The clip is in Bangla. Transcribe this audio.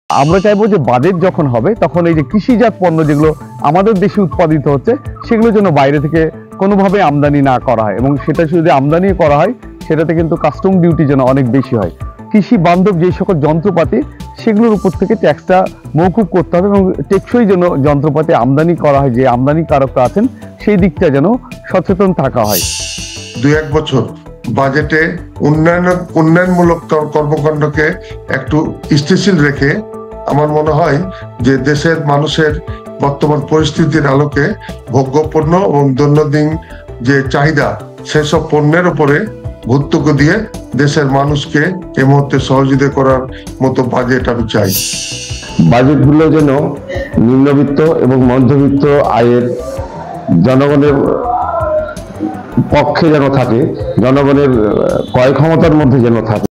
আমরা চাইবো যে বাজেট যখন হবে তখন এই যে কৃষিজাত পণ্য যেগুলো আমাদের দেশে উৎপাদিত হচ্ছে সেগুলো যেন বাইরে থেকে কোনোভাবে আমদানি না করা হয়, এবং সেটা যদি আমদানি করা হয় সেটাতে কিন্তু কাস্টম ডিউটি যেন অনেক বেশি হয়। কৃষি বান্ধব যে সকল যন্ত্রপাতি সেগুলোর উপর থেকে ট্যাক্সটা মওকুফ করতে হবে, এবং টেকসই যেন যন্ত্রপাতি আমদানি করা হয়, যে আমদানিকারকরা আছেন সেই দিকটা যেন সচেতন থাকা হয়। 2-1 বছর বাজেটে উন্নয়নমূলক কর্মকাণ্ডকে একটু স্থিতিশীল রেখে আমার মনে হয় যে দেশের মানুষের বর্তমান পরিস্থিতির আলোকে ভোগ্যপণ্য এবং দৈনন্দিন যে চাহিদা সেসব পণ্যের উপরে ভর্তুকি দিয়ে দেশের মানুষকে এই মুহূর্তে সহযোগিতা করার মতো বাজেট আমি চাই। বাজেটগুলো যেন নিম্নবিত্ত এবং মধ্যবিত্ত আয়ের জনগণের পক্ষে যেন থাকে, জনগণের ক্রয় ক্ষমতার মধ্যে যেন থাকে।